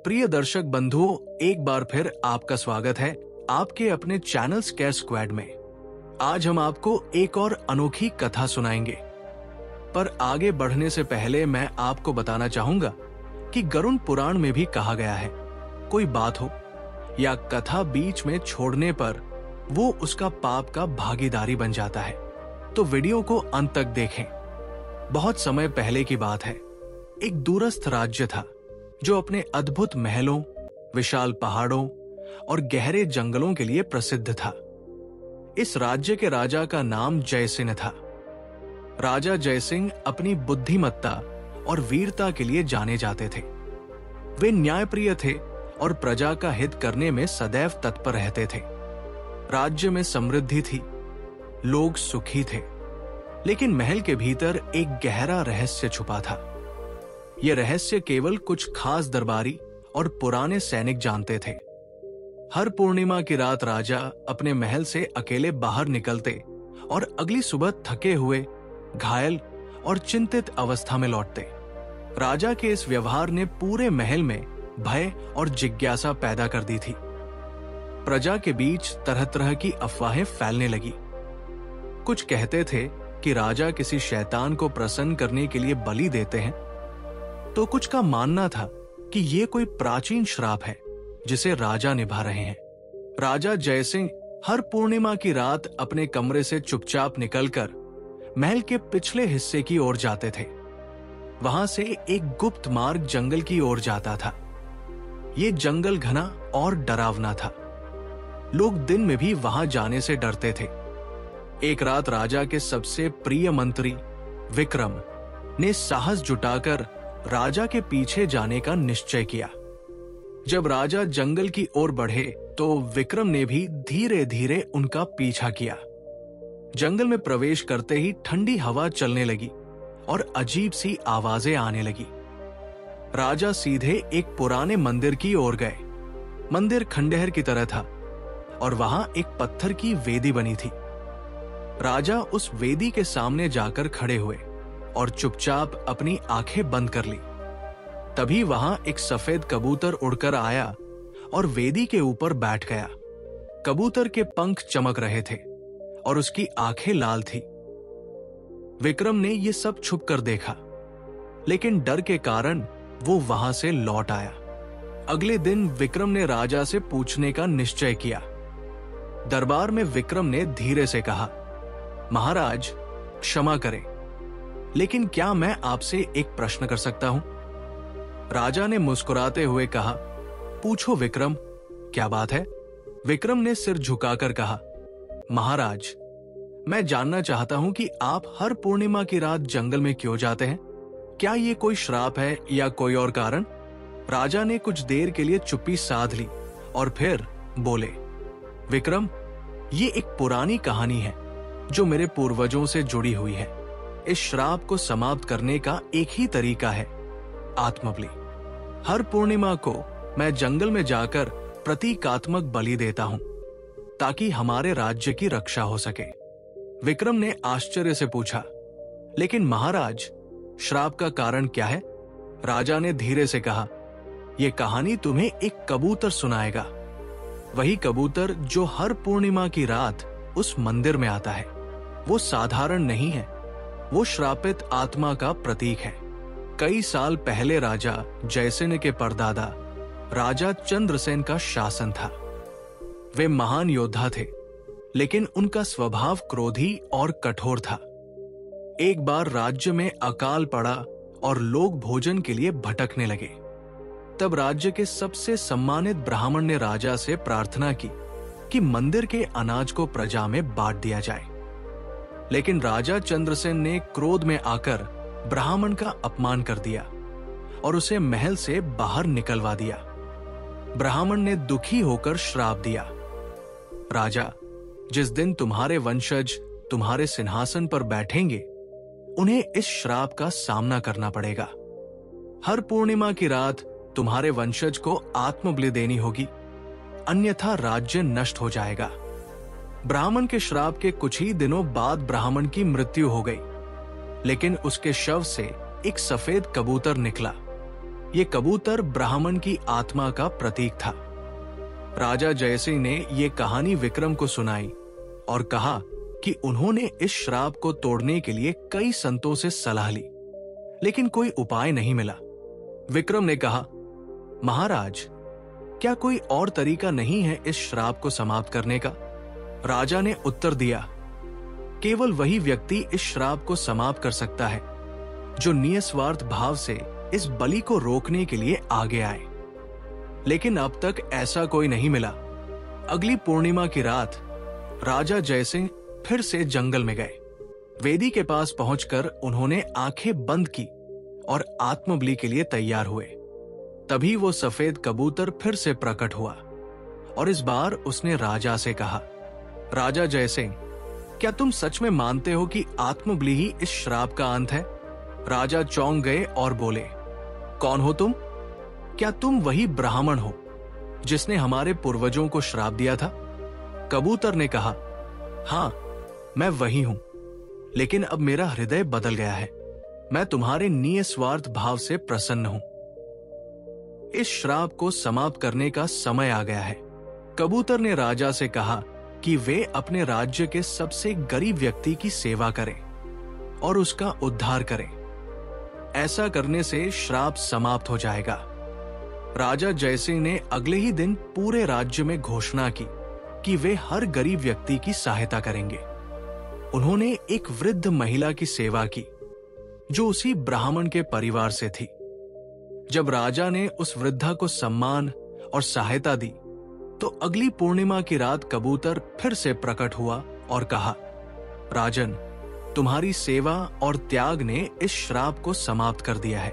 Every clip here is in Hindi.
प्रिय दर्शक बंधुओं, एक बार फिर आपका स्वागत है आपके अपने चैनल स्केयर स्क्वाड में। आज हम आपको एक और अनोखी कथा सुनाएंगे, पर आगे बढ़ने से पहले मैं आपको बताना चाहूंगा कि गरुड़ पुराण में भी कहा गया है, कोई बात हो या कथा बीच में छोड़ने पर वो उसका पाप का भागीदारी बन जाता है। तो वीडियो को अंत तक देखें। बहुत समय पहले की बात है, एक दूरस्थ राज्य था जो अपने अद्भुत महलों, विशाल पहाड़ों और गहरे जंगलों के लिए प्रसिद्ध था। इस राज्य के राजा का नाम जयसिंह था। राजा जयसिंह अपनी बुद्धिमत्ता और वीरता के लिए जाने जाते थे। वे न्यायप्रिय थे और प्रजा का हित करने में सदैव तत्पर रहते थे। राज्य में समृद्धि थी, लोग सुखी थे, लेकिन महल के भीतर एक गहरा रहस्य छुपा था। यह रहस्य केवल कुछ खास दरबारी और पुराने सैनिक जानते थे। हर पूर्णिमा की रात राजा अपने महल से अकेले बाहर निकलते और अगली सुबह थके हुए, घायल और चिंतित अवस्था में लौटते। राजा के इस व्यवहार ने पूरे महल में भय और जिज्ञासा पैदा कर दी थी। प्रजा के बीच तरह तरह की अफवाहें फैलने लगी। कुछ कहते थे कि राजा किसी शैतान को प्रसन्न करने के लिए बलि देते हैं, तो कुछ का मानना था कि यह कोई प्राचीन श्राप है जिसे राजा निभा रहे हैं। राजा जयसिंह हर पूर्णिमा की रात अपने कमरे से चुपचाप निकलकर महल के पिछले हिस्से की ओर जाते थे। वहां से एक गुप्त मार्ग जंगल की ओर जाता था। यह जंगल घना और डरावना था। लोग दिन में भी वहां जाने से डरते थे। एक रात राजा के सबसे प्रिय मंत्री विक्रम ने साहस जुटाकर राजा के पीछे जाने का निश्चय किया। जब राजा जंगल की ओर बढ़े तो विक्रम ने भी धीरे धीरे उनका पीछा किया। जंगल में प्रवेश करते ही ठंडी हवा चलने लगी और अजीब सी आवाजें आने लगी। राजा सीधे एक पुराने मंदिर की ओर गए। मंदिर खंडहर की तरह था और वहां एक पत्थर की वेदी बनी थी। राजा उस वेदी के सामने जाकर खड़े हुए और चुपचाप अपनी आंखें बंद कर ली। तभी वहां एक सफेद कबूतर उड़कर आया और वेदी के ऊपर बैठ गया। कबूतर के पंख चमक रहे थे और उसकी आंखें लाल थी। विक्रम ने यह सब छुप कर देखा, लेकिन डर के कारण वो वहां से लौट आया। अगले दिन विक्रम ने राजा से पूछने का निश्चय किया। दरबार में विक्रम ने धीरे से कहा, महाराज क्षमा करें, लेकिन क्या मैं आपसे एक प्रश्न कर सकता हूं? राजा ने मुस्कुराते हुए कहा, पूछो विक्रम, क्या बात है? विक्रम ने सिर झुकाकर कहा, महाराज मैं जानना चाहता हूं कि आप हर पूर्णिमा की रात जंगल में क्यों जाते हैं? क्या ये कोई श्राप है या कोई और कारण? राजा ने कुछ देर के लिए चुप्पी साध ली और फिर बोले, विक्रम, ये एक पुरानी कहानी है जो मेरे पूर्वजों से जुड़ी हुई है। इस श्राप को समाप्त करने का एक ही तरीका है, आत्मबलि। हर पूर्णिमा को मैं जंगल में जाकर प्रतीकात्मक बलि देता हूं ताकि हमारे राज्य की रक्षा हो सके। विक्रम ने आश्चर्य से पूछा, लेकिन महाराज श्राप का कारण क्या है? राजा ने धीरे से कहा, यह कहानी तुम्हें एक कबूतर सुनाएगा। वही कबूतर जो हर पूर्णिमा की रात उस मंदिर में आता है। वो साधारण नहीं है, वो श्रापित आत्मा का प्रतीक है। कई साल पहले राजा जयसिंह के परदादा राजा चंद्रसेन का शासन था। वे महान योद्धा थे, लेकिन उनका स्वभाव क्रोधी और कठोर था। एक बार राज्य में अकाल पड़ा और लोग भोजन के लिए भटकने लगे। तब राज्य के सबसे सम्मानित ब्राह्मण ने राजा से प्रार्थना की कि मंदिर के अनाज को प्रजा में बांट दिया जाए। लेकिन राजा चंद्रसेन ने क्रोध में आकर ब्राह्मण का अपमान कर दिया और उसे महल से बाहर निकलवा दिया। ब्राह्मण ने दुखी होकर श्राप दिया, राजा, जिस दिन तुम्हारे वंशज तुम्हारे सिंहासन पर बैठेंगे, उन्हें इस श्राप का सामना करना पड़ेगा। हर पूर्णिमा की रात तुम्हारे वंशज को आत्मबलि देनी होगी, अन्यथा राज्य नष्ट हो जाएगा। ब्राह्मण के श्राप के कुछ ही दिनों बाद ब्राह्मण की मृत्यु हो गई, लेकिन उसके शव से एक सफेद कबूतर निकला। ये कबूतर ब्राह्मण की आत्मा का प्रतीक था। राजा जयसिंह ने ये कहानी विक्रम को सुनाई और कहा कि उन्होंने इस श्राप को तोड़ने के लिए कई संतों से सलाह ली, लेकिन कोई उपाय नहीं मिला। विक्रम ने कहा, महाराज, क्या कोई और तरीका नहीं है इस श्राप को समाप्त करने का? राजा ने उत्तर दिया, केवल वही व्यक्ति इस श्राप को समाप्त कर सकता है जो निस्वार्थ भाव से इस बलि को रोकने के लिए आगे आए। लेकिन अब तक ऐसा कोई नहीं मिला। अगली पूर्णिमा की रात राजा जयसिंह फिर से जंगल में गए। वेदी के पास पहुंचकर उन्होंने आंखें बंद की और आत्मबलि के लिए तैयार हुए। तभी वो सफेद कबूतर फिर से प्रकट हुआ और इस बार उसने राजा से कहा, राजा जयसिंह, क्या तुम सच में मानते हो कि आत्मबलि ही इस श्राप का अंत है? राजा चौंक गए और बोले, कौन हो तुम? क्या तुम वही ब्राह्मण हो जिसने हमारे पूर्वजों को श्राप दिया था? कबूतर ने कहा, हां, मैं वही हूं, लेकिन अब मेरा हृदय बदल गया है। मैं तुम्हारे निस्वार्थ भाव से प्रसन्न हूं। इस श्राप को समाप्त करने का समय आ गया है। कबूतर ने राजा से कहा कि वे अपने राज्य के सबसे गरीब व्यक्ति की सेवा करें और उसका उद्धार करें। ऐसा करने से श्राप समाप्त हो जाएगा। राजा जयसिंह ने अगले ही दिन पूरे राज्य में घोषणा की कि वे हर गरीब व्यक्ति की सहायता करेंगे। उन्होंने एक वृद्ध महिला की सेवा की जो उसी ब्राह्मण के परिवार से थी। जब राजा ने उस वृद्धा को सम्मान और सहायता दी तो अगली पूर्णिमा की रात कबूतर फिर से प्रकट हुआ और कहा, राजन, तुम्हारी सेवा और त्याग ने इस श्राप को समाप्त कर दिया है।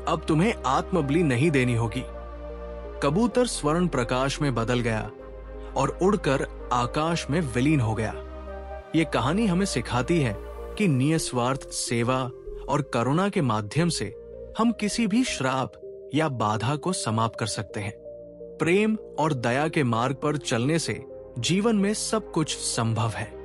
अब तुम्हें आत्मबलि नहीं देनी होगी। कबूतर स्वर्ण प्रकाश में बदल गया और उड़कर आकाश में विलीन हो गया। ये कहानी हमें सिखाती है कि निस्वार्थ सेवा और करुणा के माध्यम से हम किसी भी श्राप या बाधा को समाप्त कर सकते हैं। प्रेम और दया के मार्ग पर चलने से जीवन में सब कुछ संभव है।